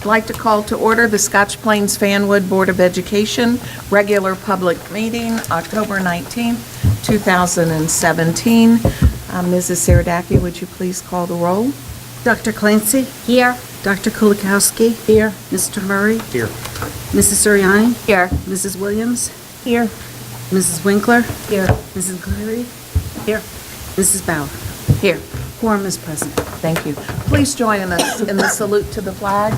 I'd like to call to order the Scotch Plains Fanwood Board of Education regular public meeting, October 19th, 2017. Mrs. Saradaki, would you please call the roll? Dr. Clancy? Here. Dr. Kulikowski? Here. Mr. Murray? Here. Mrs. Suriani? Here. Mrs. Williams? Here. Mrs. Winkler? Here. Mrs. Cleary? Here. Mrs. Bauer? Here. Quorum is present. Thank you. Please join us in the salute to the flag.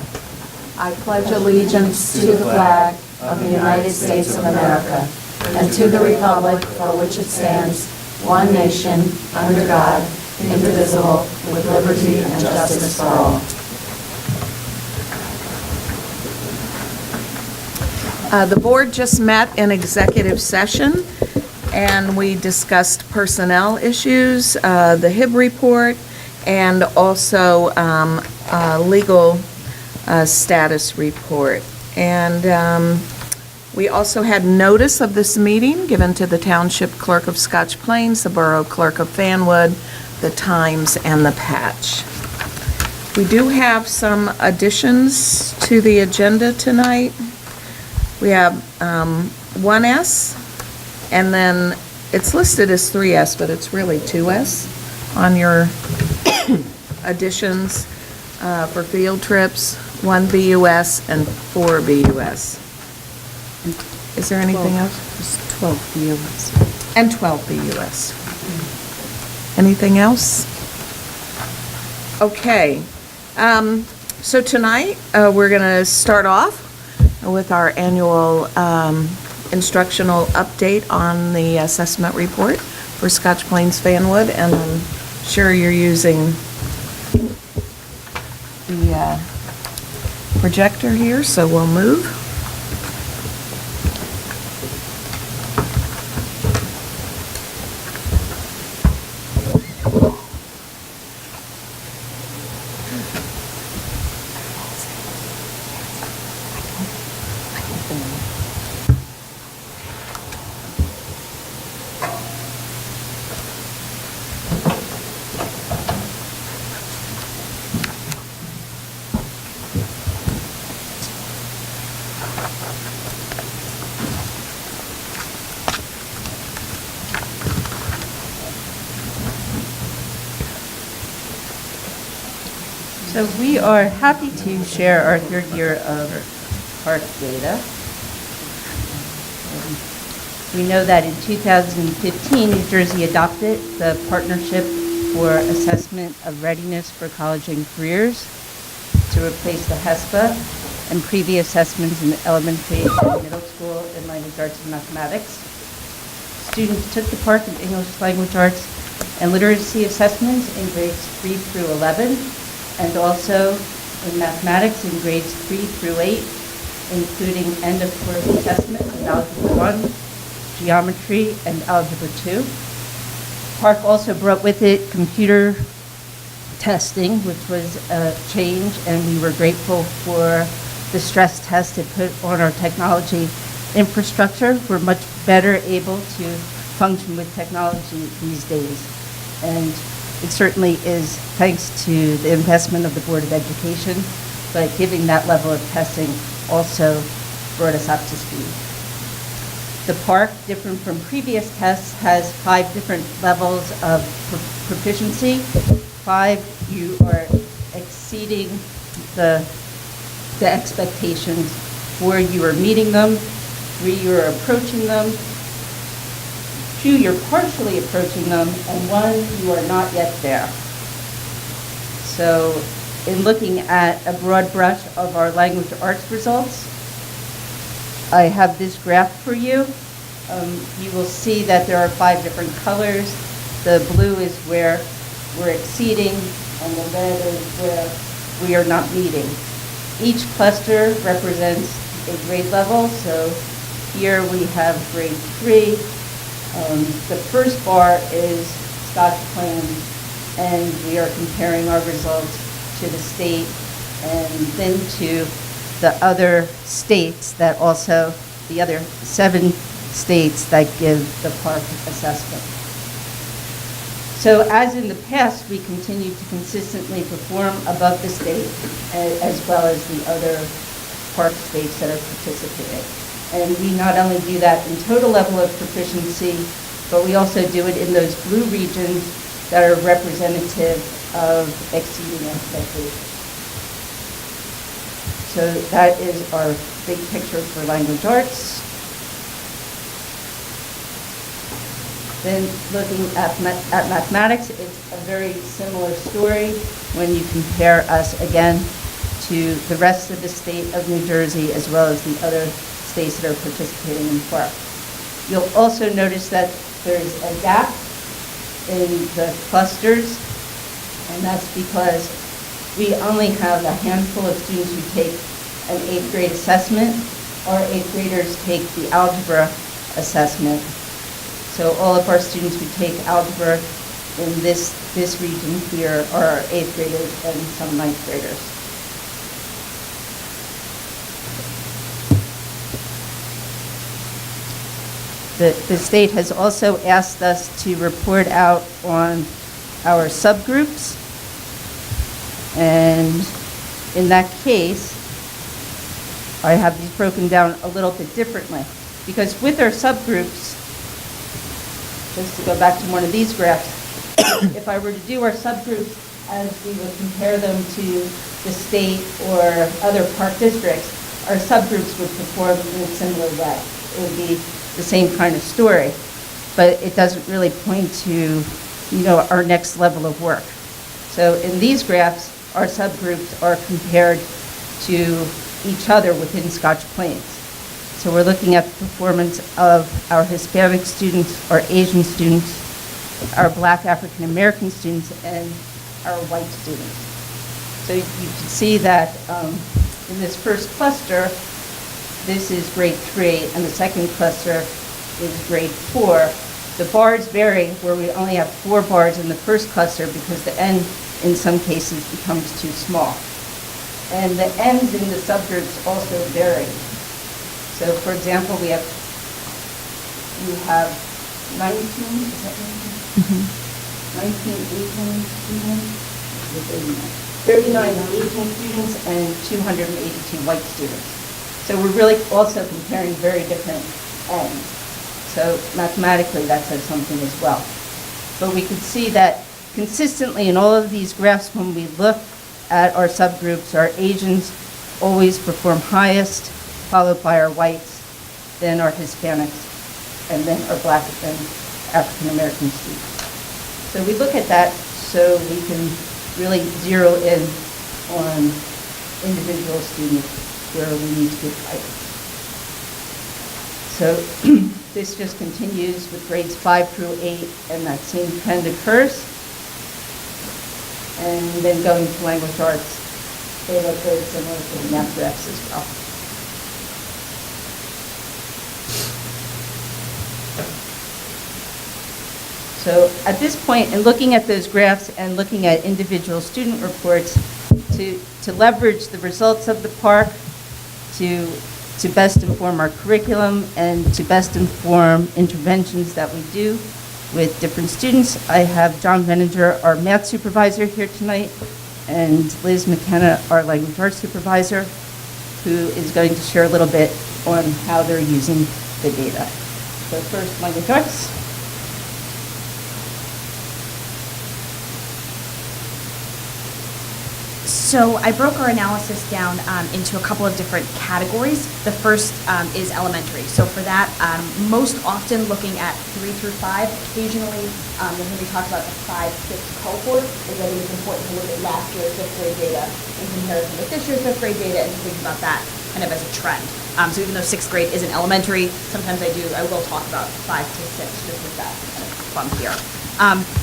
I pledge allegiance to the flag of the United States of America and to the republic for which it stands, one nation, under God, indivisible, with liberty and justice for all. The board just met in executive session, and we discussed personnel issues, the HIB report, and also legal status report. And we also had notice of this meeting given to the Township Clerk of Scotch Plains, the Borough Clerk of Fanwood, the Times, and the Patch. We do have some additions to the agenda tonight. We have 1S, and then it's listed as 3S, but it's really 2S on your additions for field trips, 1 BUS and 4 BUS. Is there anything else? It's 12 BUS. And 12 BUS. Anything else? Okay. So tonight, we're going to start off with our annual instructional update on the assessment report for Scotch Plains Fanwood, and I'm sure you're using the projector here, so we'll move. So we are happy to share our third year of park data. We know that in 2015, New Jersey adopted the Partnership for Assessment of Readiness for College and Careers to replace the HESPA and previous assessments in elementary and middle school in language arts and mathematics. Students took the park in English language arts and literacy assessments in grades 3 through 11, and also in mathematics in grades 3 through 8, including end-of-course assessment in Algebra 1, Geometry, and Algebra 2. Park also brought with it computer testing, which was a change, and we were grateful for the stress test it put on our technology infrastructure. We're much better able to function with technology these days. And it certainly is thanks to the investment of the Board of Education, but giving that level of testing also brought us up to speed. The park, different from previous tests, has 5 different levels of proficiency. 5, you are exceeding the expectations. 4, you are meeting them. 3, you are approaching them. 2, you're partially approaching them, and 1, you are not yet there. So in looking at a broad brush of our language arts results, I have this graph for you. You will see that there are 5 different colors. The blue is where we're exceeding, and the red is where we are not meeting. Each cluster represents a grade level. So here we have grade 3. The first bar is Scotch Plains, and we are comparing our results to the state and then to the other states that also, the other 7 states that give the park assessment. So as in the past, we continue to consistently perform above the state as well as the other park states that are participating. And we not only do that in total level of proficiency, but we also do it in those blue regions that are representative of exceeding expectations. So that is our big picture for language arts. Then looking at mathematics, it's a very similar story when you compare us again to the rest of the state of New Jersey as well as the other states that are participating in PARC. You'll also notice that there's a gap in the clusters, and that's because we only have a handful of students who take an 8th grade assessment. Our 8th graders take the algebra assessment. So all of our students who take algebra in this region here are our 8th graders and some 9th graders. The state has also asked us to report out on our subgroups. And in that case, I have these broken down a little bit differently. Because with our subgroups, just to go back to one of these graphs, if I were to do our subgroups as we would compare them to the state or other park districts, our subgroups would perform in a similar way. It would be the same kind of story, but it doesn't really point to, our next level of work. So in these graphs, our subgroups are compared to each other within Scotch Plains. So we're looking at the performance of our Hispanic students, our Asian students, our Black African American students, and our white students. So you can see that in this first cluster, this is grade 3, and the second cluster is grade 4. The bars vary, where we only have 4 bars in the first cluster because the N in some cases becomes too small. And the N's in the subgroups also vary. So for example, you have 19, is that 19? 19 Asian students, 39 Asian students, and 282 white students. So we're really also comparing very different ends. So mathematically, that says something as well. But we could see that consistently in all of these graphs, when we look at our subgroups, our Asians always perform highest, followed by our whites, then our Hispanics, and then our Black and African American students. So we look at that so we can really zero in on individual students where we need to give guidance. So this just continues with grades 5 through 8, and that same trend occurs. And then going to language arts, they look very similar to the math graphs as well. So at this point, in looking at those graphs and looking at individual student reports, to leverage the results of the park, to best inform our curriculum and to best inform interventions that we do with different students, I have John Veninger, our math supervisor, here tonight, and Liz McKenna, our language arts supervisor, who is going to share a little bit on how they're using the data. So first, language arts. So I broke our analysis down into a couple of different categories. The first is elementary. So for that, most often looking at 3 through 5. Occasionally, you'll hear me talk about the 5-6 cohort, because I think it's important to look at last year's 5th grade data in comparison with this year's 5th grade data and to think about that kind of as a trend. So even though 6th grade isn't elementary, sometimes I will talk about 5 to 6 just with that kind of bump here.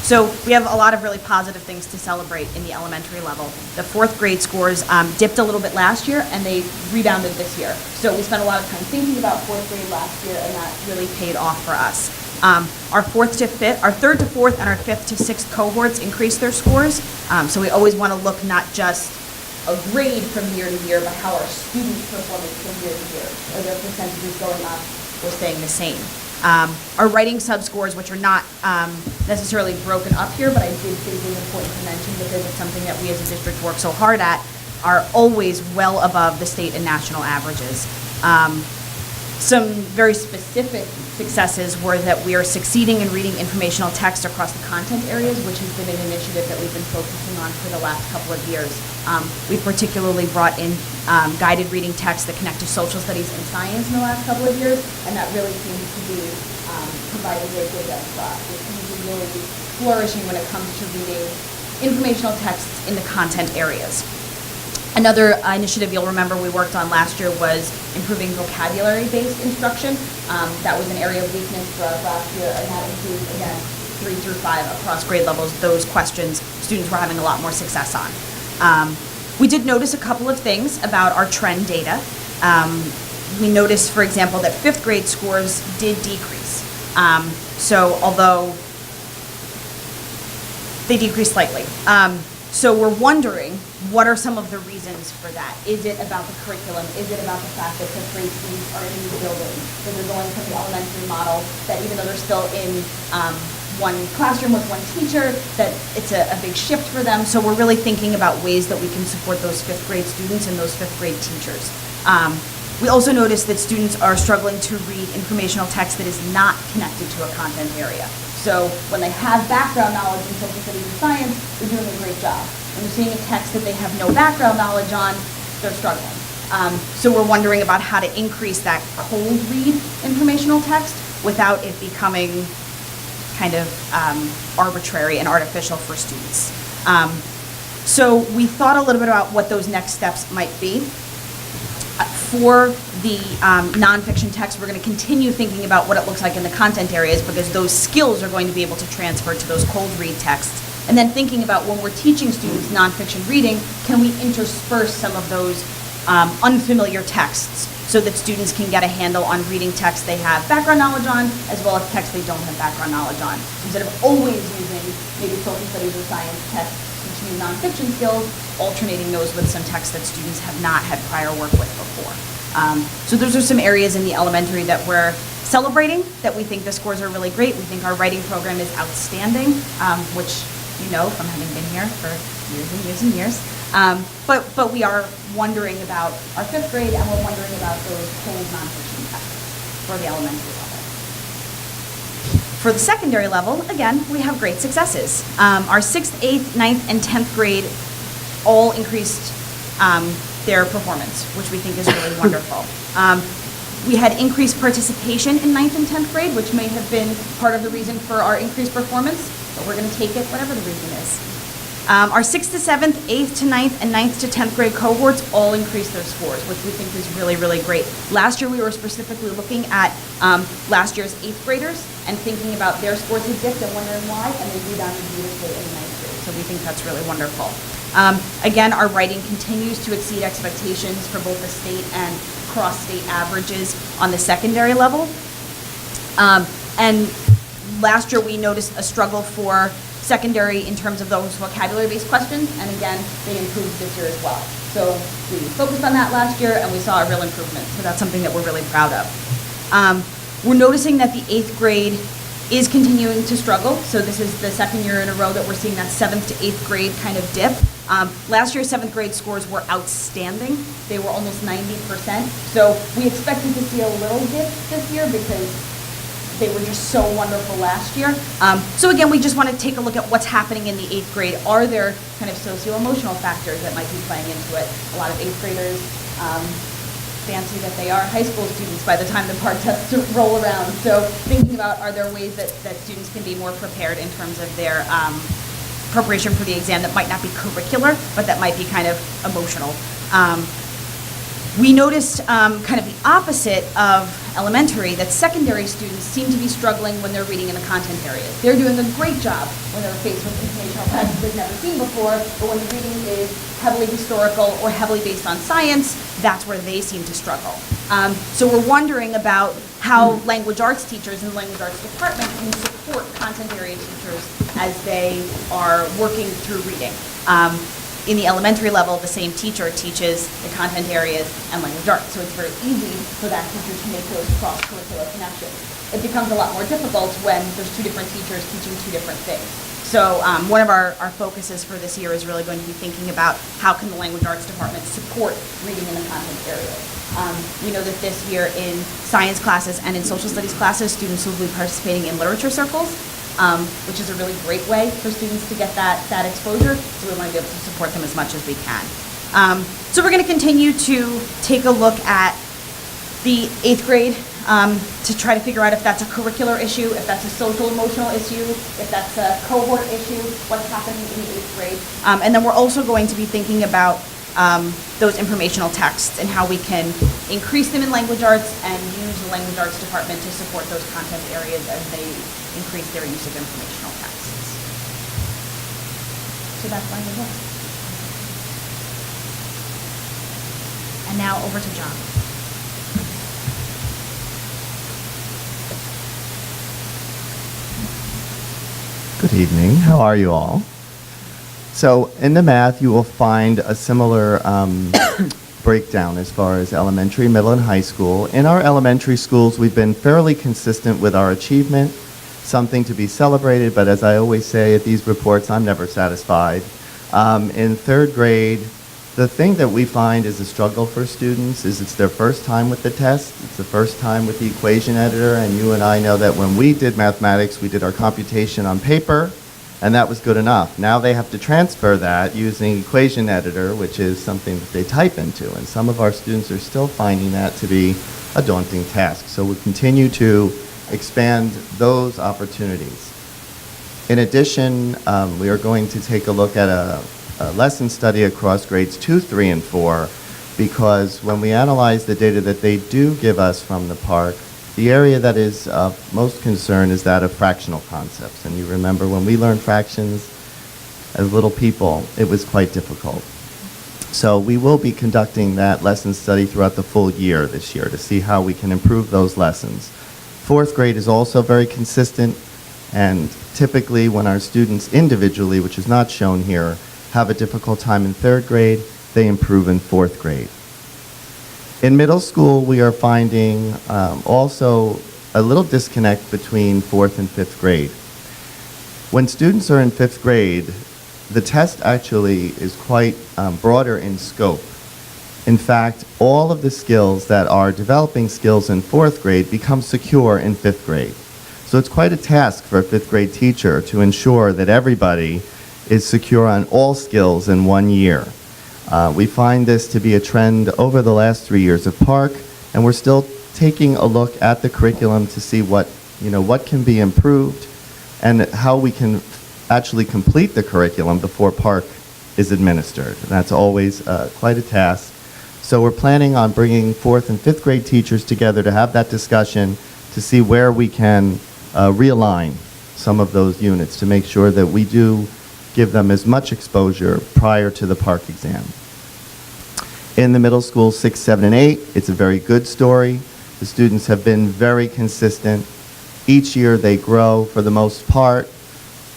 So we have a lot of really positive things to celebrate in the elementary level. The 4th grade scores dipped a little bit last year, and they rebounded this year. So we spent a lot of time thinking about 4th grade last year, and that really paid off for us. Our 3rd to 4th, and our 5th to 6th cohorts increased their scores. So we always want to look not just a grade from year to year, but how our students performing from year to year. Are their percentages going up? was staying the same. Our writing subscores, which are not necessarily broken up here, but I did think it was important to mention because it's something that we as a district work so hard at, are always well above the state and national averages. Some very specific successes were that we are succeeding in reading informational text across the content areas, which has been an initiative that we've been focusing on for the last couple of years. We particularly brought in guided reading texts that connect to social studies and science in the last couple of years, and that really seems to be providing great dividends for us. It seems to be really flourishing when it comes to reading informational texts in the content areas. Another initiative you'll remember we worked on last year was improving vocabulary-based instruction. That was an area of weakness for us last year, and that includes, again, 3 through 5 across grade levels. Those questions students were having a lot more success on. We did notice a couple of things about our trend data. We noticed, for example, that 5th grade scores did decrease. So although they decreased slightly. So we're wondering, what are some of the reasons for that? Is it about the curriculum? Is it about the fact that 5th grade students are in new buildings? That they're going from the elementary model, that even though they're still in one classroom with one teacher, that it's a big shift for them? So we're really thinking about ways that we can support those 5th grade students and those 5th grade teachers. We also noticed that students are struggling to read informational text that is not connected to a content area. So when they have background knowledge in social studies and science, they're doing a great job. When they're seeing a text that they have no background knowledge on, they're struggling. So we're wondering about how to increase that cold read informational text without it becoming kind of arbitrary and artificial for students. So we thought a little bit about what those next steps might be. For the nonfiction text, we're going to continue thinking about what it looks like in the content areas because those skills are going to be able to transfer to those cold read texts. And then thinking about when we're teaching students nonfiction reading, can we intersperse some of those unfamiliar texts so that students can get a handle on reading text they have background knowledge on, as well as text they don't have background knowledge on. Instead of always using maybe social studies or science texts to teach new nonfiction skills, alternating those with some texts that students have not had prior work with before. So those are some areas in the elementary that we're celebrating, that we think the scores are really great. We think our writing program is outstanding, which you know from having been here for years and years and years. But we are wondering about our 5th grade, and we're wondering about those cold nonfiction texts for the elementary level. For the secondary level, again, we have great successes. Our 6th, 8th, 9th, and 10th grade all increased their performance, which we think is really wonderful. We had increased participation in 9th and 10th grade, which may have been part of the reason for our increased performance, but we're going to take it whatever the reason is. Our 6th to 7th, 8th to 9th, and 9th to 10th grade cohorts all increased their scores, which we think is really, really great. Last year, we were specifically looking at last year's 8th graders and thinking about their scores had dipped and wondering why, and they rebounded beautifully in the 9th grade. So we think that's really wonderful. Again, our writing continues to exceed expectations for both the state and cross-state averages on the secondary level. And last year, we noticed a struggle for secondary in terms of those vocabulary-based questions, and again, they improved this year as well. So we focused on that last year, and we saw a real improvement. So that's something that we're really proud of. We're noticing that the 8th grade is continuing to struggle. So this is the second year in a row that we're seeing that 7th to 8th grade kind of dip. Last year's 7th grade scores were outstanding. They were almost 90%. So we expected to see a little dip this year because they were just so wonderful last year. So again, we just want to take a look at what's happening in the 8th grade. Are there kind of socio-emotional factors that might be playing into it? A lot of 8th graders fancy that they are high school students by the time the part tests roll around. So thinking about, are there ways that students can be more prepared in terms of their preparation for the exam that might not be curricular, but that might be kind of emotional. We noticed kind of the opposite of elementary, that secondary students seem to be struggling when they're reading in the content areas. They're doing a great job when they're faced with informational texts they've never seen before, but when the reading is heavily historical or heavily based on science, that's where they seem to struggle. So we're wondering about how language arts teachers and the language arts department can support content area teachers as they are working through reading. in the elementary level, the same teacher teaches the content areas and language arts. So it's very easy for that teacher to make those cross-curricular connections. It becomes a lot more difficult when there's two different teachers teaching two different things. So one of our focuses for this year is really going to be thinking about how can the language arts department support reading in the content areas. We know that this year in science classes and in social studies classes, students will be participating in literature circles, which is a really great way for students to get that exposure. So we want to be able to support them as much as we can. So we're going to continue to take a look at the 8th grade to try to figure out if that's a curricular issue, if that's a social emotional issue, if that's a cohort issue, what's happening in the 8th grade. And then we're also going to be thinking about those informational texts and how we can increase them in language arts and use the language arts department to support those content areas as they increase their use of informational texts. So that's language arts. And now over to John. Good evening. How are you all? So in the math, you will find a similar breakdown as far as elementary, middle, and high school. In our elementary schools, we've been fairly consistent with our achievement, something to be celebrated, but as I always say at these reports, I'm never satisfied. In 3rd grade, the thing that we find is a struggle for students is it's their first time with the test, it's the first time with the equation editor, and you and I know that when we did mathematics, we did our computation on paper, and that was good enough. Now they have to transfer that using equation editor, which is something that they type into, and some of our students are still finding that to be a daunting task. So we continue to expand those opportunities. In addition, we are going to take a look at a lesson study across grades 2, 3, and 4, because when we analyze the data that they do give us from the park, the area that is of most concern is that of fractional concepts. And you remember when we learned fractions as little people, it was quite difficult. So we will be conducting that lesson study throughout the full year this year to see how we can improve those lessons. 4th grade is also very consistent, and typically when our students individually, which is not shown here, have a difficult time in 3rd grade, they improve in 4th grade. In middle school, we are finding also a little disconnect between 4th and 5th grade. When students are in 5th grade, the test actually is quite broader in scope. In fact, all of the skills that are developing skills in 4th grade become secure in 5th grade. So it's quite a task for a 5th grade teacher to ensure that everybody is secure on all skills in 1 year. We find this to be a trend over the last 3 years of Park, and we're still taking a look at the curriculum to see what can be improved and how we can actually complete the curriculum before Park is administered. And that's always quite a task. So we're planning on bringing 4th and 5th grade teachers together to have that discussion to see where we can realign some of those units to make sure that we do give them as much exposure prior to the Park exam. In the middle school, 6, 7, and 8, it's a very good story. The students have been very consistent. Each year they grow for the most part.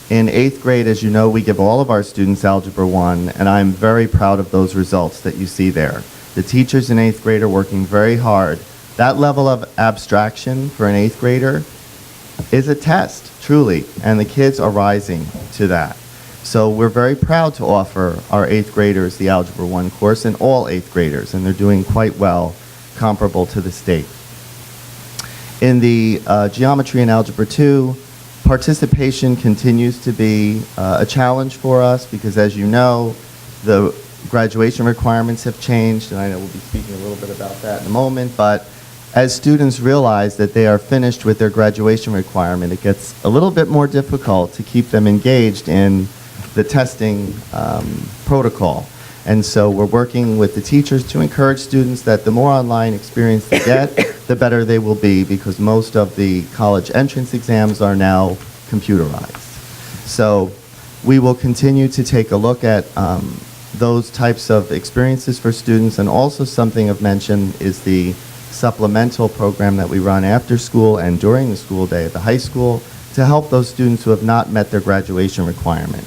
In 8th grade, as you know, we give all of our students Algebra 1, and I'm very proud of those results that you see there. The teachers in 8th grade are working very hard. That level of abstraction for an 8th grader is a test, truly, and the kids are rising to that. So we're very proud to offer our 8th graders the Algebra 1 course, and all 8th graders, and they're doing quite well, comparable to the state. In the Geometry and Algebra 2, participation continues to be a challenge for us because, as you know, the graduation requirements have changed, and I know we'll be speaking a little bit about that in a moment, but as students realize that they are finished with their graduation requirement, it gets a little bit more difficult to keep them engaged in the testing protocol. And so we're working with the teachers to encourage students that the more online experience they get, the better they will be, because most of the college entrance exams are now computerized. So we will continue to take a look at those types of experiences for students, and also something of mention is the supplemental program that we run after school and during the school day at the high school to help those students who have not met their graduation requirement.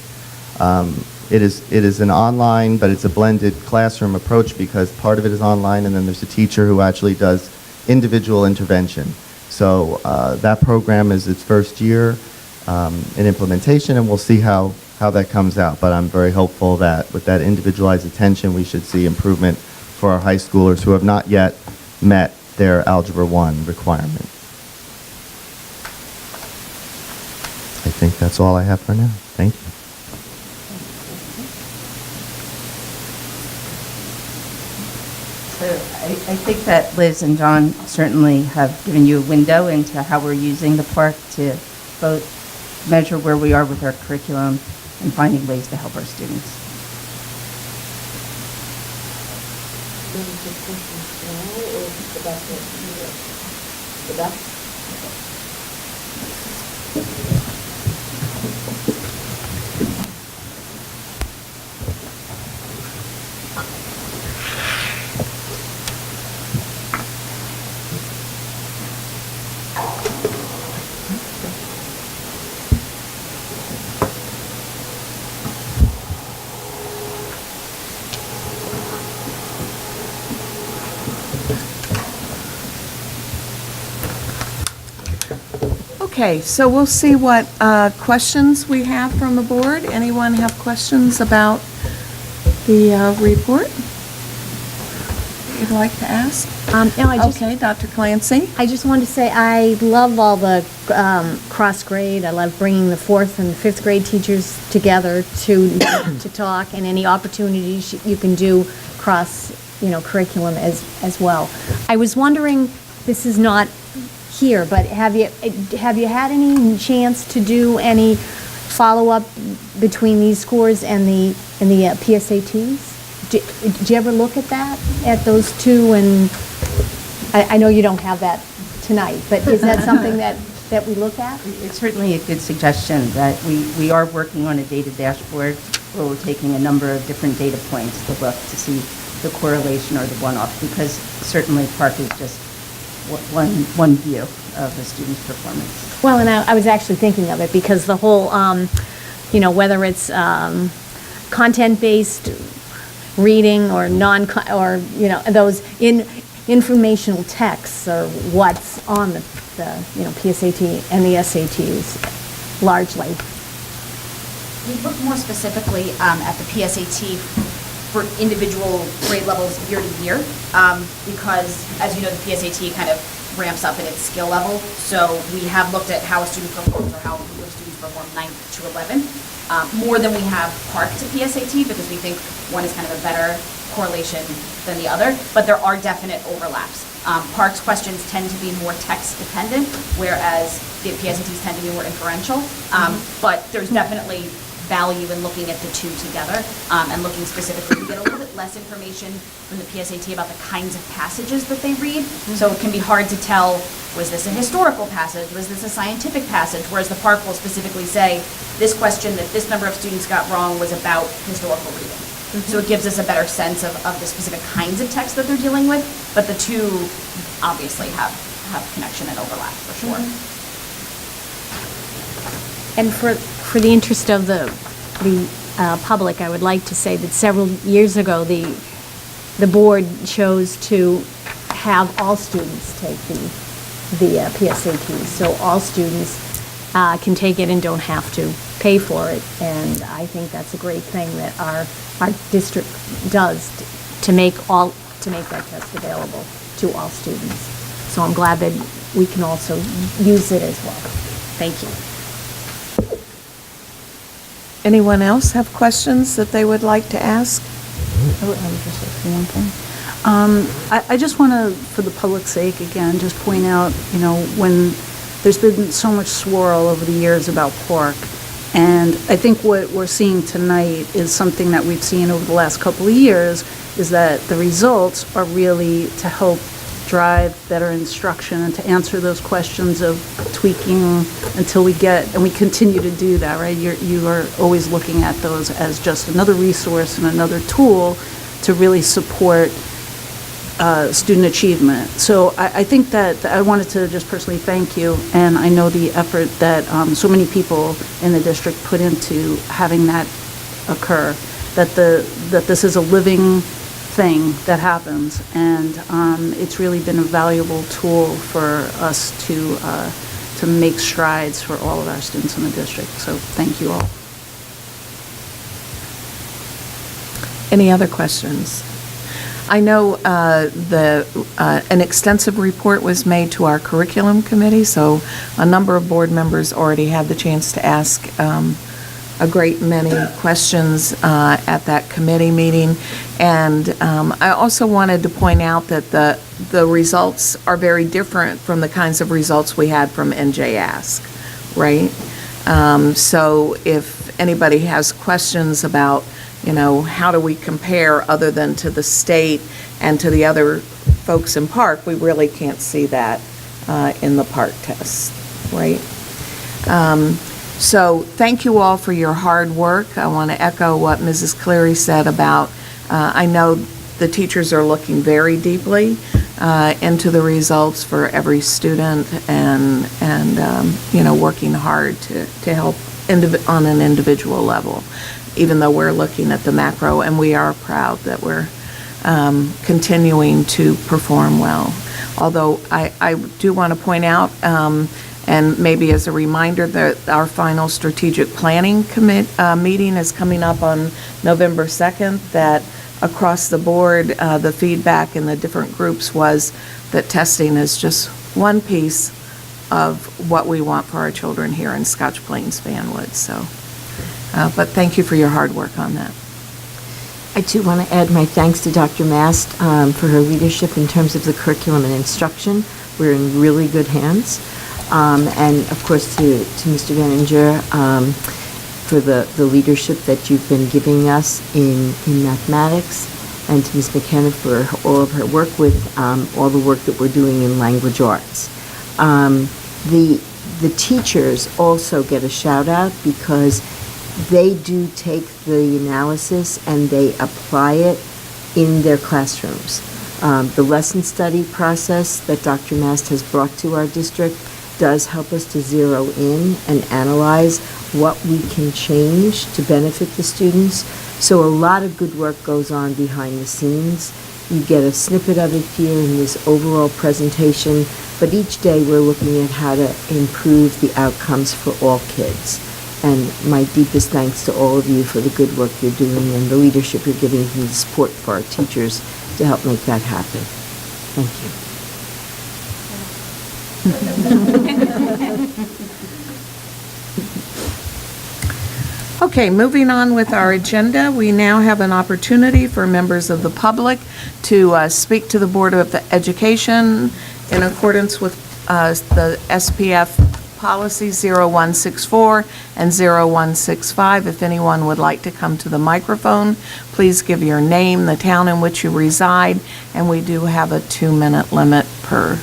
It is an online, but it's a blended classroom approach because part of it is online, and then there's a teacher who actually does individual intervention. So that program is its first year in implementation, and we'll see how that comes out. But I'm very hopeful that with that individualized attention, we should see improvement for our high schoolers who have not yet met their Algebra 1 requirement. I think that's all I have for now. Thank you. So I think that Liz and John certainly have given you a window into how we're using the park to both measure where we are with our curriculum and finding ways to help our students. Okay, so we'll see what questions we have from the board. Anyone have questions about the report you'd like to ask? No, Okay, Dr. Clancy? I just wanted to say I love all the cross grade. I love bringing the fourth and fifth grade teachers together to talk, and any opportunities you can do cross, curriculum as well. I was wondering, this is not here, but have you had any chance to do any follow-up between these scores and the PSATs? Did you ever look at that, at those two? And I know you don't have that tonight, but is that something that we look at? It's certainly a good suggestion that we are working on a data dashboard where we're taking a number of different data points to look to see the correlation or the one-off, because certainly Park is just one view of the student's performance. Well, and I was actually thinking of it because the whole, whether it's content-based reading or those informational texts or what's on the PSAT and the SATs largely. We look more specifically at the PSAT for individual grade levels year to year, because, as you know, the PSAT kind of ramps up at its skill level. So we have looked at how a student performs, or how students perform 9th to 11th, more than we have Park to PSAT, because we think one is kind of a better correlation than the other, but there are definite overlaps. Park's questions tend to be more text dependent, whereas the PSATs tend to be more inferential, but there's definitely value in looking at the two together, and looking specifically. We get a little bit less information from the PSAT about the kinds of passages that they read, so it can be hard to tell, was this a historical passage, was this a scientific passage, whereas the Park will specifically say, this question that this number of students got wrong was about historical reading. So it gives us a better sense of the specific kinds of text that they're dealing with, but the two obviously have connection and overlap for sure. And for the interest of the public, I would like to say that several years ago, the board chose to have all students take the PSAT. So all students can take it and don't have to pay for it. And I think that's a great thing that our district does to make that test available to all students. So I'm glad that we can also use it as well. Thank you. Anyone else have questions that they would like to ask? I would just like to say one thing. I just want to, for the public's sake, again, just point out, when there's been so much swirl over the years about pork, and I think what we're seeing tonight is something that we've seen over the last couple of years, is that the results are really to help drive better instruction and to answer those questions of tweaking until we get, and we continue to do that, right? You are always looking at those as just another resource and another tool to really support student achievement. So I think that I wanted to just personally thank you, and I know the effort that so many people in the district put into having that occur, that this is a living thing that happens, and it's really been a valuable tool for us to make strides for all of our students in the district. So thank you all. Any other questions? I know an extensive report was made to our curriculum committee, so a number of board members already had the chance to ask a great many questions at that committee meeting. And I also wanted to point out that the results are very different from the kinds of results we had from NJ Ask, right? So if anybody has questions about, how do we compare other than to the state and to the other folks in Park, we really can't see that in the Park test, right? So thank you all for your hard work. I want to echo what Mrs. Cleary said about, I know the teachers are looking very deeply into the results for every student and working hard to help on an individual level, even though we're looking at the macro, and we are proud that we're continuing to perform well. Although I do want to point out, and maybe as a reminder, that our final strategic planning meeting is coming up on November 2nd, that across the board, the feedback in the different groups was that testing is just one piece of what we want for our children here in Scotch Plains Fanwood. So, but thank you for your hard work on that. I too want to add my thanks to Dr. Mast for her leadership in terms of the curriculum and instruction. We're in really good hands. And of course to Mr. Veninger for the leadership that you've been giving us in mathematics, and to Ms. McKenna for all of her work with all the work that we're doing in language arts. The teachers also get a shout out because they do take the analysis and they apply it in their classrooms. The lesson study process that Dr. Mast has brought to our district does help us to zero in and analyze what we can change to benefit the students. So a lot of good work goes on behind the scenes. You get a snippet of it here in this overall presentation, but each day we're looking at how to improve the outcomes for all kids. And my deepest thanks to all of you for the good work you're doing and the leadership you're giving and the support for our teachers to help make that happen. Thank you. Okay, moving on with our agenda, we now have an opportunity for members of the public to speak to the Board of Education in accordance with the SPF policy 0164 and 0165. If anyone would like to come to the microphone, please give your name, the town in which you reside, and we do have a 2-minute limit per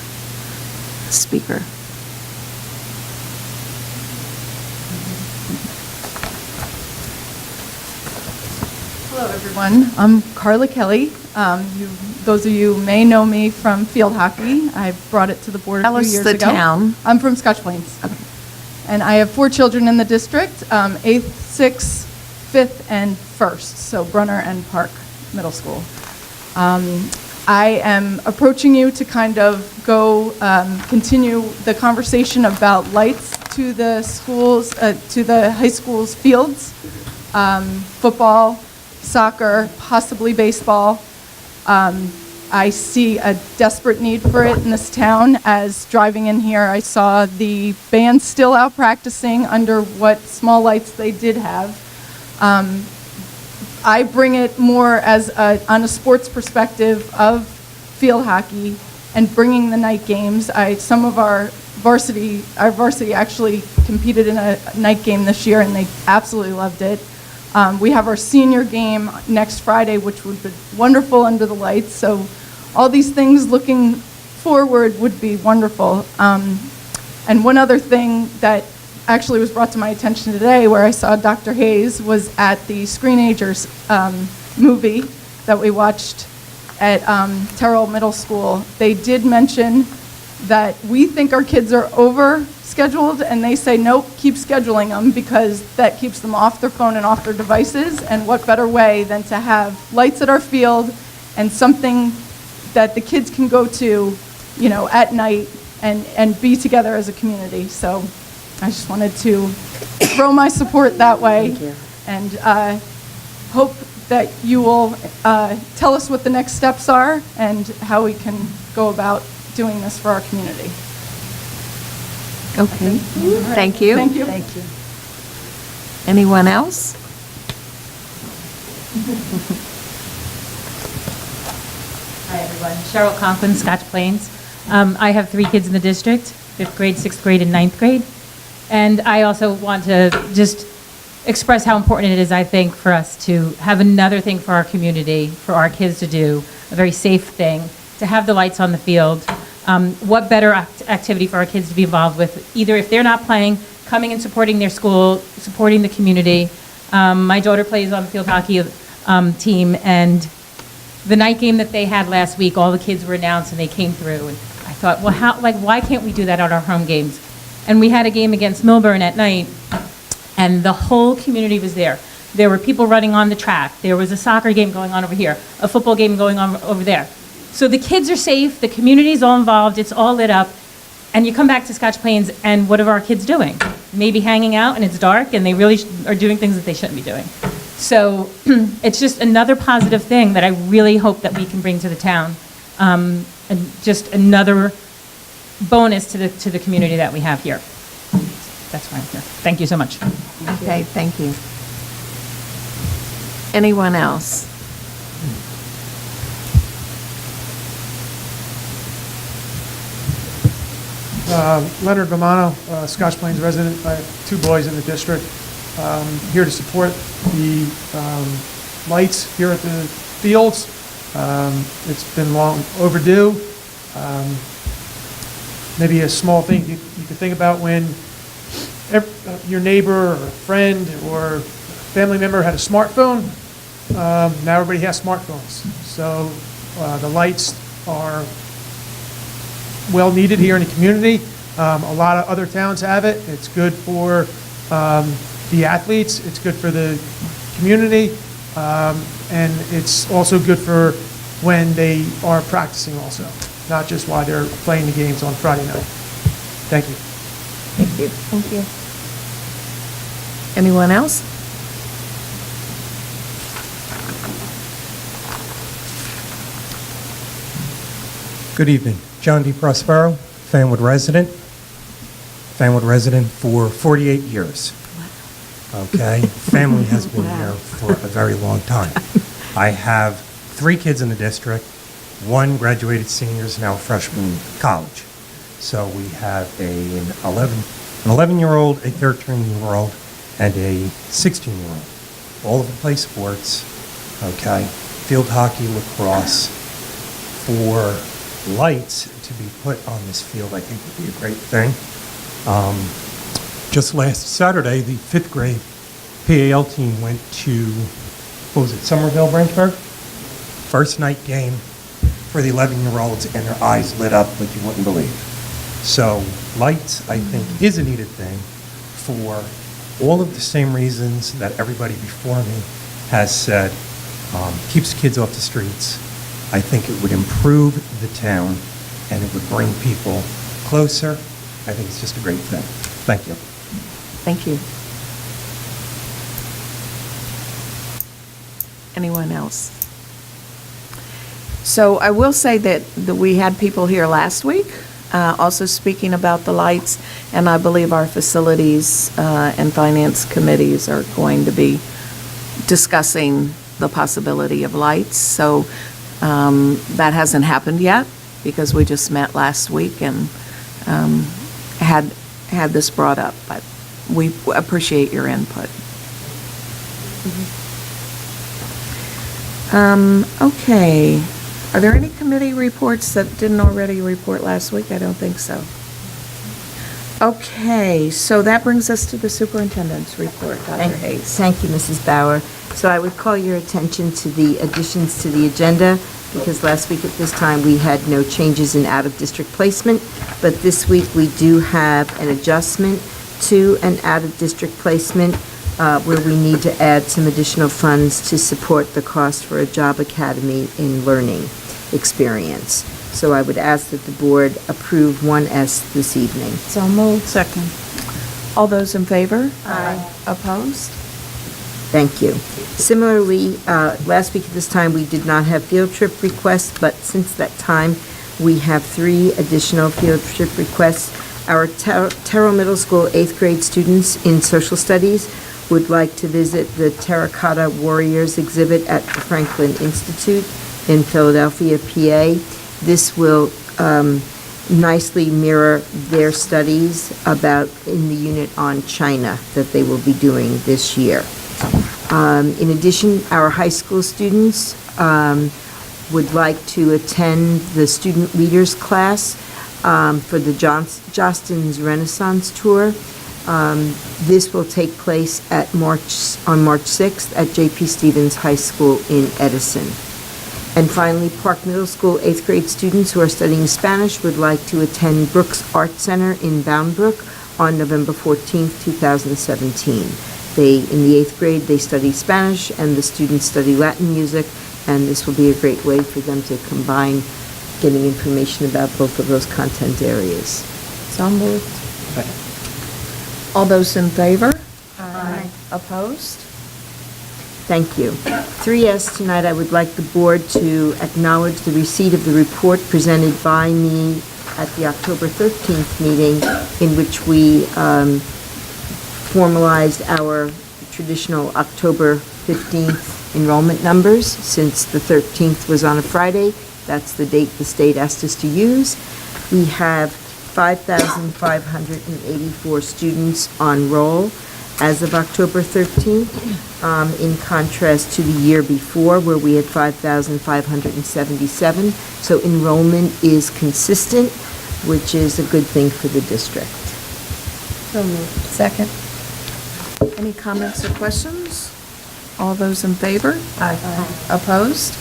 speaker. Hello, everyone. I'm Carla Kelly. Those of you may know me from field hockey. I brought it to the board a few years ago. Tell us the town. I'm from Scotch Plains. Okay. And I have 4 children in the district, 8th, 6th, 5th, and 1st, so Brunner and Park Middle School. I am approaching you to kind of go continue the conversation about lights to the schools, to the high school's fields, football, soccer, possibly baseball. I see a desperate need for it in this town. As driving in here, I saw the band still out practicing under what small lights they did have. I bring it more as on a sports perspective of field hockey and bringing the night games. Some of our varsity actually competed in a night game this year, and they absolutely loved it. We have our senior game next Friday, which would be wonderful under the lights. So all these things looking forward would be wonderful. And one other thing that actually was brought to my attention today, where I saw Dr. Hayes, was at the Screenagers movie that we watched at Terrell Middle School. They did mention that we think our kids are over-scheduled, and they say, nope, keep scheduling them, because that keeps them off their phone and off their devices, and what better way than to have lights at our field and something that the kids can go to, you know, at night and be together as a community. So I just wanted to throw my support that way. Thank you. And hope that you will tell us what the next steps are and how we can go about doing this for our community. Okay, thank you. Thank you. Thank you. Anyone else? Hi, everyone. Cheryl Conklin, Scotch Plains. I have 3 kids in the district, 5th grade, 6th grade, and 9th grade. And I also want to just express how important it is, I think, for us to have another thing for our community, for our kids to do, a very safe thing, to have the lights on the field. What better activity for our kids to be involved with, either if they're not playing, coming and supporting their school, supporting the community. My daughter plays on the field hockey team, and the night game that they had last week, all the kids were announced and they came through. And I thought, well, why can't we do that at our home games? And we had a game against Milburn at night, and the whole community was there. There were people running on the track. There was a soccer game going on over here, a football game going on over there. So the kids are safe, the community's all involved, it's all lit up, and you come back to Scotch Plains, and what are our kids doing? Maybe hanging out, and it's dark, and they really are doing things that they shouldn't be doing. So it's just another positive thing that I really hope that we can bring to the town, and just another bonus to the community that we have here. That's why I'm here. Thank you so much. Okay, thank you. Anyone else? Leonard Romano, Scotch Plains resident. I have 2 boys in the district. Here to support the lights here at the fields. It's been long overdue. Maybe a small thing you could think about when your neighbor or friend or family member had a smartphone. Now everybody has smartphones. So the lights are well needed here in the community. A lot of other towns have it. It's good for the athletes. It's good for the community. And it's also good for when they are practicing also, not just while they're playing the games on Friday night. Thank you. Thank you. Thank you. Anyone else? Good evening. John D. Prospero, Fanwood resident. Fanwood resident for 48 years. Okay? Family has been here for a very long time. I have 3 kids in the district. 1 graduated senior is now a freshman in college. So we have an 11-year-old, a 13-year-old, and a 16-year-old. All of them play sports. Okay? Field hockey, lacrosse. For lights to be put on this field, I think would be a great thing. Just last Saturday, the 5th grade PAL team went to, what was it, Somerville, Branchburg? First night game for the 11-year-olds, and their eyes lit up like you wouldn't believe. So lights, I think, is a needed thing for all of the same reasons that everybody before me has said. Keeps kids off the streets. I think it would improve the town, and it would bring people closer. I think it's just a great thing. Thank you. Thank you. Anyone else? So I will say that we had people here last week also speaking about the lights, and I believe our facilities and finance committees are going to be discussing the possibility of lights. So that hasn't happened yet because we just met last week and had this brought up, but we appreciate your input. Okay. Are there any committee reports that didn't already report last week? I don't think so. Okay, so that brings us to the superintendent's report, Dr. Hayes. Thank you, Mrs. Bauer. So I would call your attention to the additions to the agenda. because last week at this time, we had no changes in out-of-district placement, but this week, we do have an adjustment to an out-of-district placement where we need to add some additional funds to support the cost for a job academy in learning experience. So I would ask that the board approve 1S this evening. So moved. Second. All those in favor? Aye. Opposed? Thank you. Similarly, last week at this time, we did not have field trip requests, but since that time, we have 3 additional field trip requests. Our Terrell Middle School 8th grade students in social studies would like to visit the Terracotta Warriors exhibit at the Franklin Institute in Philadelphia, PA. This will nicely mirror their studies in the unit on China that they will be doing this year. In addition, our high school students would like to attend the Student Leaders class for the Jostens Renaissance Tour. This will take place on March 6th at J.P. Stevens High School in Edison. And finally, Park Middle School 8th grade students who are studying Spanish would like to attend Brooks Art Center in Bound Brook on November 14th, 2017. In the 8th grade, they study Spanish, and the students study Latin music, and this will be a great way for them to combine getting information about both of those content areas. So moved. All those in favor? Aye. Opposed? Thank you. 3S, tonight I would like the board to acknowledge the receipt of the report presented by me at the October 13th meeting, in which we formalized our traditional October 15th enrollment numbers. Since the 13th was on a Friday, that's the date the state asked us to use. We have 5,584 students on roll as of October 13th, in contrast to the year before, where we had 5,577. So enrollment is consistent, which is a good thing for the district. So moved. Second. Any comments or questions? All those in favor? Aye. Opposed?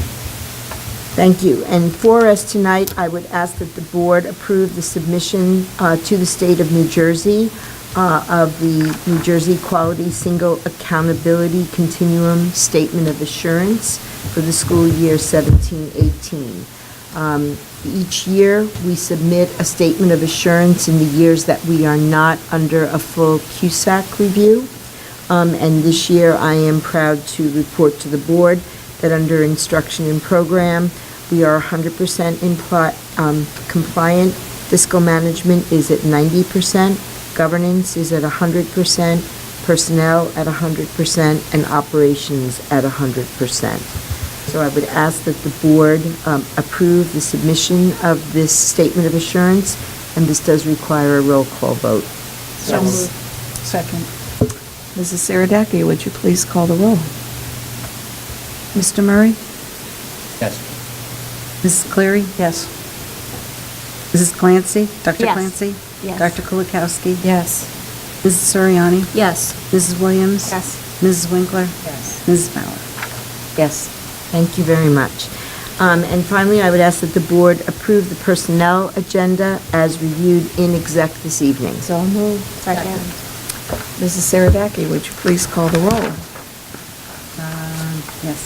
Thank you. And for us tonight, I would ask that the board approve the submission to the state of New Jersey of the New Jersey Quality Single Accountability Continuum Statement of Assurance for the school year 17-18. Each year, we submit a statement of assurance in the years that we are not under a full CUSAC review. And this year, I am proud to report to the board that under instruction and program, we are 100% compliant. Fiscal management is at 90%. Governance is at 100%. Personnel at 100%. And operations at 100%. So I would ask that the board approve the submission of this statement of assurance, and this does require a roll call vote. So moved. Second. Mrs. Saradaki, would you please call the roll? Mr. Murray? Yes. Mrs. Cleary? Yes. Mrs. Clancy? Dr. Yes. Clancy? Yes. Dr. Kulikowski? Yes. Mrs. Suriani? Yes. Mrs. Williams? Yes. Mrs. Winkler? Yes. Mrs. Bauer? Yes, thank you very much. And finally, I would ask that the board approve the personnel agenda as reviewed in exec this evening. So moved. Second. Mrs. Saradaki, would you please call the roll? Yes.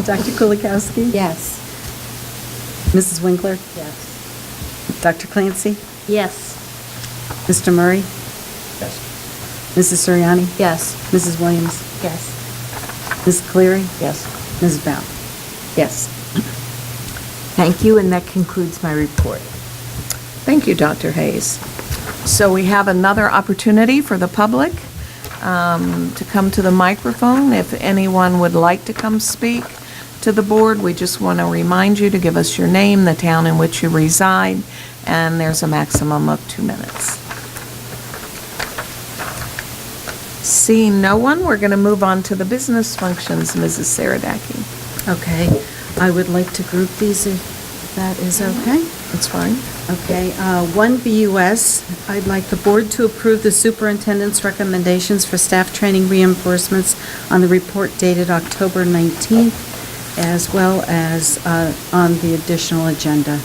Dr. Kulikowski? Yes. Mrs. Winkler? Yes. Dr. Clancy? Yes. Mr. Murray? Yes. Mrs. Suriani? Yes. Mrs. Williams? Yes. Mrs. Cleary? Yes. Mrs. Bauer? Yes. Thank you, and that concludes my report. Thank you, Dr. Hayes. So we have another opportunity for the public to come to the microphone. If anyone would like to come speak to the board, we just want to remind you to give us your name, the town in which you reside, and there's a maximum of 2 minutes. Seeing no one, we're going to move on to the business functions, Mrs. Saradaki. Okay. I would like to group these if that is okay. That's fine. Okay, 1BUS, I'd like the board to approve the superintendent's recommendations for staff training reimbursements on the report dated October 19th. as well as on the additional agenda.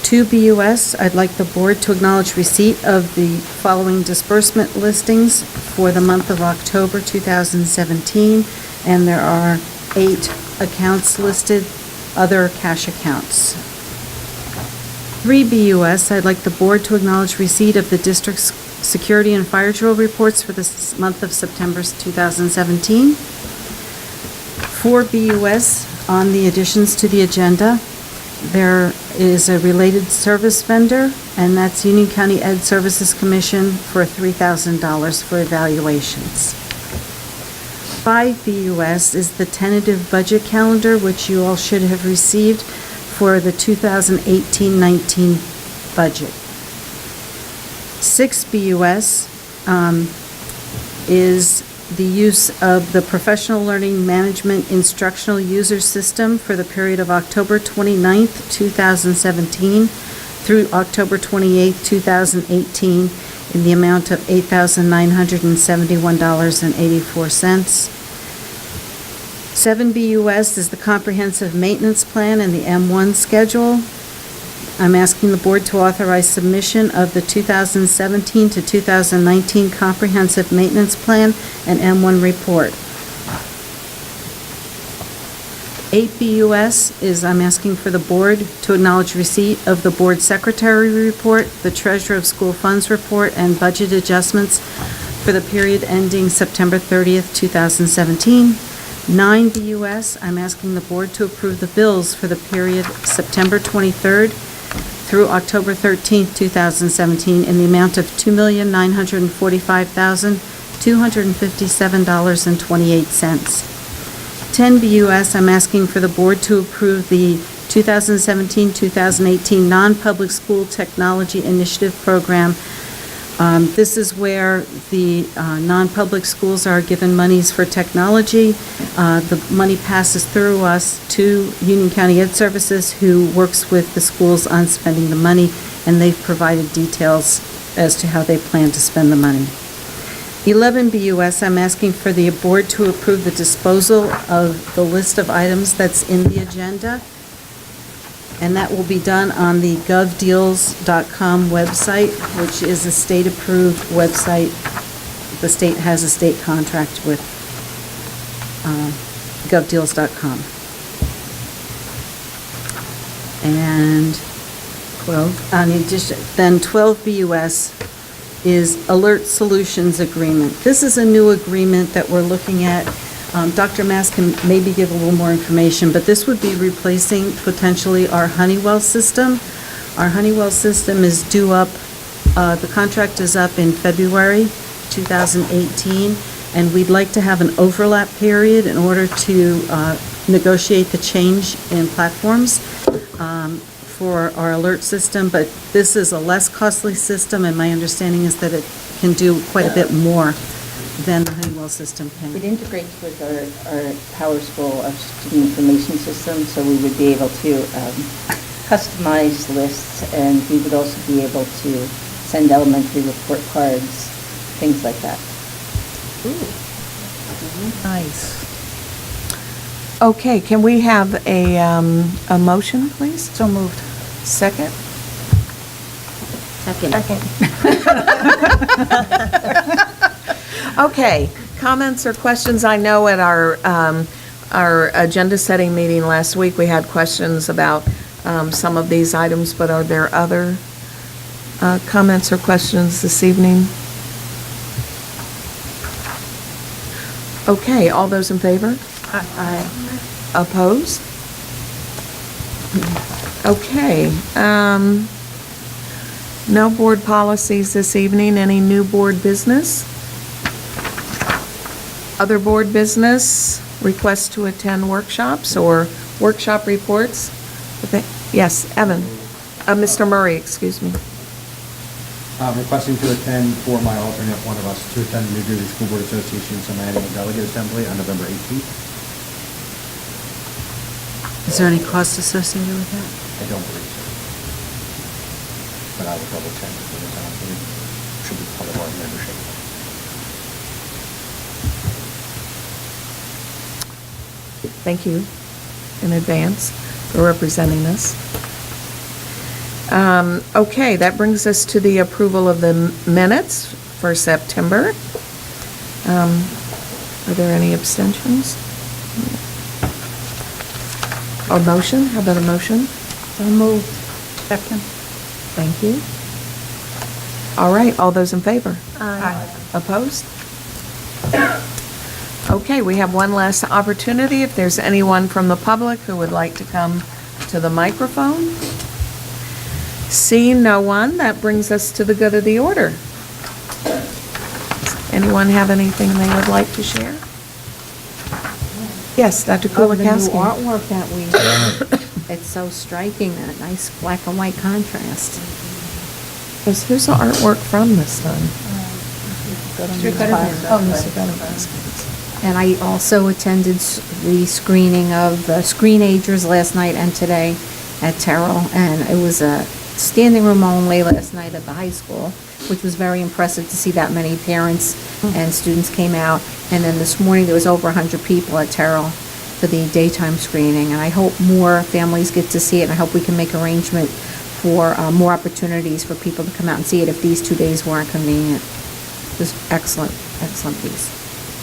2 BUS, I'd like the board to acknowledge receipt of the following disbursement listings for the month of October 2017, and there are 8 accounts listed, other cash accounts. 3 BUS, I'd like the board to acknowledge receipt of the district's security and fire drill reports for the month of September 2017. 4 BUS, on the additions to the agenda, there is a related service vendor, and that's Union County Ed Services Commission for $3,000 for evaluations. 5 BUS is the tentative budget calendar, which you all should have received for the 2018-19 budget. 6 BUS is the use of the Professional Learning Management Instructional User System for the period of October 29th, 2017 through October 28th, 2018 in the amount of $8,971.84. 7 BUS is the Comprehensive Maintenance Plan and the M1 schedule. I'm asking the board to authorize submission of the 2017 to 2019 Comprehensive Maintenance Plan and M1 report. 8 BUS is I'm asking for the board to acknowledge receipt of the board secretary report, the treasurer of school funds report, and budget adjustments for the period ending September 30th, 2017. 9 BUS, I'm asking the board to approve the bills for the period September 23rd through October 13th, 2017, in the amount of $2,945,257.28. 10 BUS, I'm asking for the board to approve the 2017-2018 Non-Public School Technology Initiative Program. This is where the non-public schools are given monies for technology. The money passes through us to Union County Ed Services, who works with the schools on spending the money, and they've provided details as to how they plan to spend the money. 11 BUS, I'm asking for the board to approve the disposal of the list of items that's in the agenda, and that will be done on the govdeals.com website, which is a state-approved website. The state has a state contract with govdeals.com. And 12, in addition, then 12 BUS is Alert Solutions Agreement. This is a new agreement that we're looking at. Dr. Mass can maybe give a little more information, but this would be replacing potentially our Honeywell system. Our Honeywell system is due up, the contract is up in February 2018, and we'd like to have an overlap period in order to negotiate the change in platforms for our alert system, but this is a less costly system, and my understanding is that it can do quite a bit more than the Honeywell system can. It integrates with our Power School, our student information system, so we would be able to customize lists, and we would also be able to send elementary report cards, things like that. Nice. Okay, can we have a motion, please? So moved. Second? Second. Okay, comments or questions? I know at our agenda-setting meeting last week, we had questions about some of these items, but are there other comments or questions this evening? Okay, all those in favor? Aye. Opposed? Okay, no board policies this evening. Any new board business? Other board business, requests to attend workshops or workshop reports? Yes, Evan. Mr. Murray, excuse me. Requesting to attend for my alternate, one of us, to attend the New Jersey School Board Association Semi-Annual Delegate Assembly on November 18th. Is there any cost associated with that? I don't believe so. But I will double check because it should be part of our membership. Thank you in advance for representing us. Okay, that brings us to the approval of the minutes for September. Are there any abstentions? Or motion? How about a motion? So moved. Second. Thank you. All right, all those in favor? Aye. Opposed? Okay, we have one last opportunity. If there's anyone from the public who would like to come to the microphone. Seeing no one, that brings us to the good of the order. Anyone have anything they would like to share? Yes, Dr. Oh, the new Kulikowski. artwork that we, it's so striking, that nice black and white contrast. Who's the artwork from this time? Oh, Mr. Gunn. And I also attended the screening of Screenagers last night and today at Terrell, and it was a standing room only last night at the high school, which was very impressive to see that many parents and students came out. And then this morning, there was over 100 people at Terrell for the daytime screening, and I hope more families get to see it, and I hope we can make arrangement for more opportunities for people to come out and see it if these 2 days weren't convenient. It was excellent, excellent piece.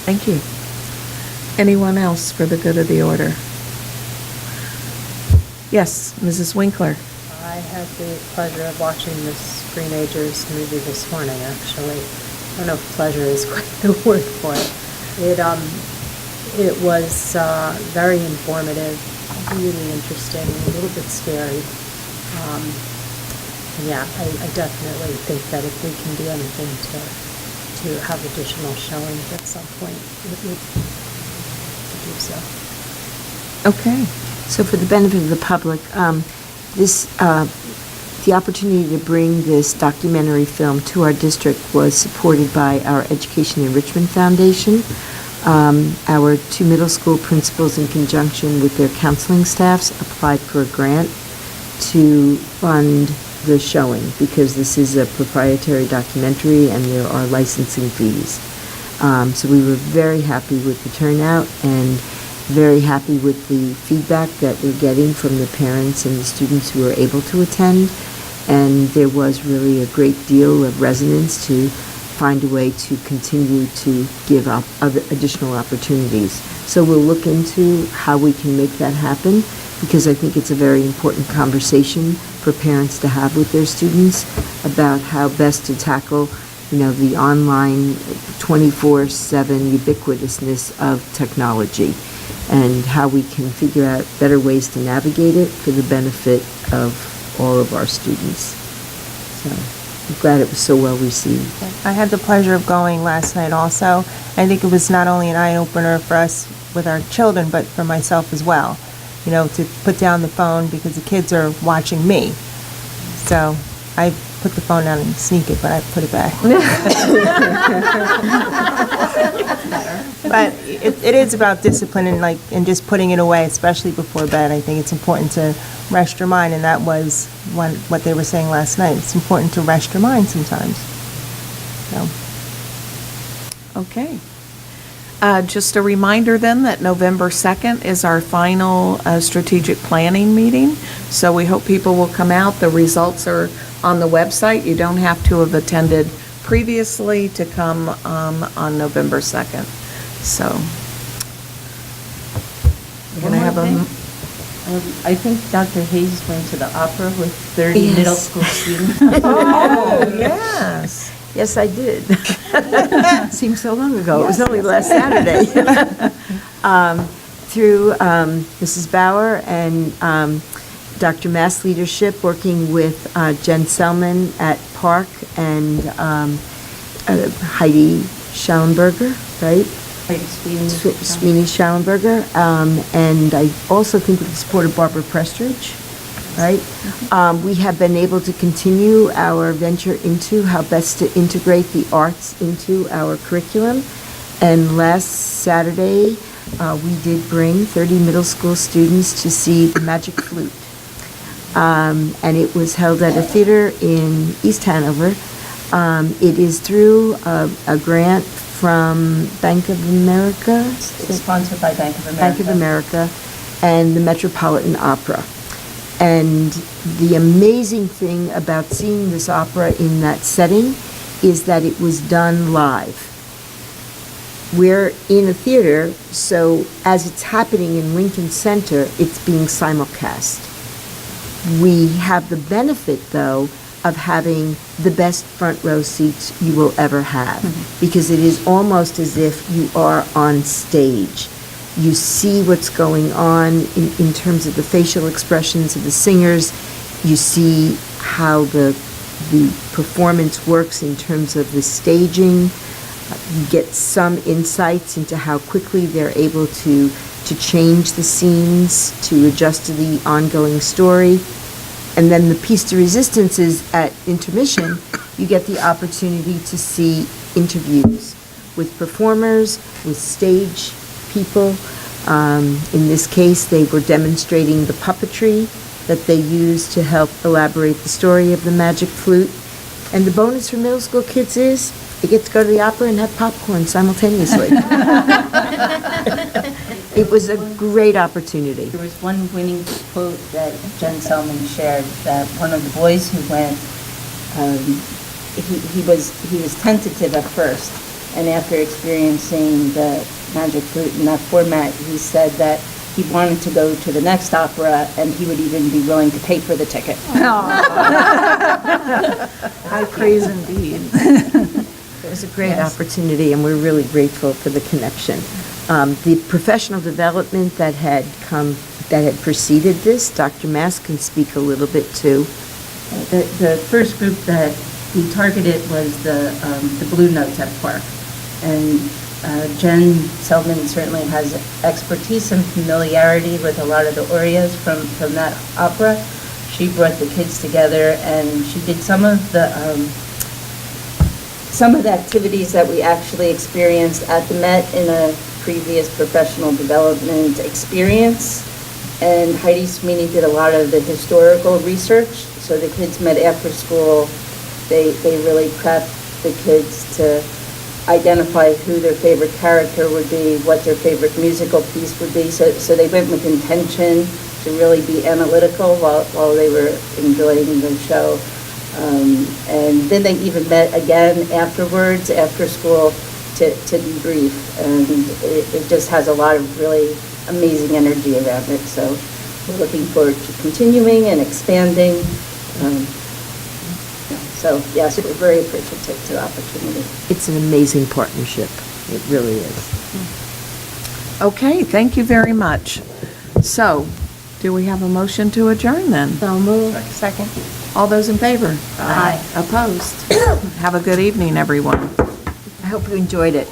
Thank you. Anyone else for the good of the order? Yes, Mrs. Winkler. I had the pleasure of watching the Screenagers movie this morning, actually. I don't know if pleasure is quite the word for it. It was very informative, really interesting, a little bit scary. And yeah, I definitely think that if we can do anything to have additional showings at some point, it would to do so. Okay. So for the benefit of the public, the opportunity to bring this documentary film to our district was supported by our Education Enrichment Foundation. Our 2 middle school principals, in conjunction with their counseling staffs, applied for a grant to fund the showing, because this is a proprietary documentary and there are licensing fees. So we were very happy with the turnout and very happy with the feedback that we're getting from the parents and the students who were able to attend. And there was really a great deal of resonance to find a way to continue to give up other additional opportunities. So we'll look into how we can make that happen, because I think it's a very important conversation for parents to have with their students about how best to tackle, the online 24/7 ubiquitousness of technology, and how we can figure out better ways to navigate it for the benefit of all of our students. So I'm glad it was so well received. I had the pleasure of going last night also. I think it was not only an eye-opener for us with our children, but for myself as well, to put down the phone, because the kids are watching me. So I put the phone down and sneak it, but I put it back. But it is about discipline and just putting it away, especially before bed. I think it's important to rest your mind, and that was what they were saying last night. It's important to rest your mind sometimes. So. Okay. Just a reminder then that November 2nd is our final strategic planning meeting. So we hope people will come out. The results are on the website. You don't have to have attended previously to come on November 2nd. So we're going to have I think Dr. Hayes went to the opera with 30 middle school students. Oh, yes. Yes, I did. Seems so long ago. It was only last Saturday. Through Mrs. Bauer and Dr. Mass leadership, working with Jen Selman at Park and Heidi Schallenberger, right? Sweeney Schallenberger. And I also think with the support of Barbara Prestridge, right? We have been able to continue our venture into how best to integrate the arts into our curriculum. And last Saturday, we did bring 30 middle school students to see the Magic Flute. And it was held at a theater in East Hanover. It is through a grant from Bank of America? It's sponsored by Bank of America. Bank of America and the Metropolitan Opera. And the amazing thing about seeing this opera in that setting is that it was done live. We're in a theater, so as it's happening in Lincoln Center, it's being simulcast. We have the benefit, though, of having the best front row seats you will ever have, because it is almost as if you are on stage. You see what's going on in terms of the facial expressions of the singers. You see how the performance works in terms of the staging. You get some insights into how quickly they're able to change the scenes, to adjust to the ongoing story. And then the piece de resistance is at intermission, you get the opportunity to see interviews with performers, with stage people. In this case, they were demonstrating the puppetry that they used to help elaborate the story of the Magic Flute. And the bonus for middle school kids is they get to go to the opera and have popcorn simultaneously. It was a great opportunity. There was one winning quote that Jen Selman shared, that one of the boys who went, he was tentative at first, and after experiencing the Magic Flute in that format, he said that he wanted to go to the next opera, and he would even be willing to pay for the ticket. High praise indeed. It was a great opportunity, and we're really grateful for the connection. The professional development that had preceded this, Dr. Mass can speak a little bit to. The first group that we targeted was the Blue Notes at Park. And Jen Selman certainly has expertise and familiarity with a lot of the arias from that opera. She brought the kids together, and she did some of the activities that we actually experienced at the Met in a previous professional development experience. And Heidi Sweeney did a lot of the historical research, so the kids met after school. They really prepped the kids to identify who their favorite character would be, what their favorite musical piece would be. So they went with intention to really be analytical while they were enjoying the show. And then they even met again afterwards, after school, to debrief. And it just has a lot of really amazing energy around it. So we're looking forward to continuing and expanding. So yes, we're very appreciative to the opportunity. It's an amazing partnership. It really is. Okay, thank you very much. So, do we have a motion to adjourn then? So moved. Second. All those in favor? Aye. Opposed? Have a good evening, everyone. I hope you enjoyed it.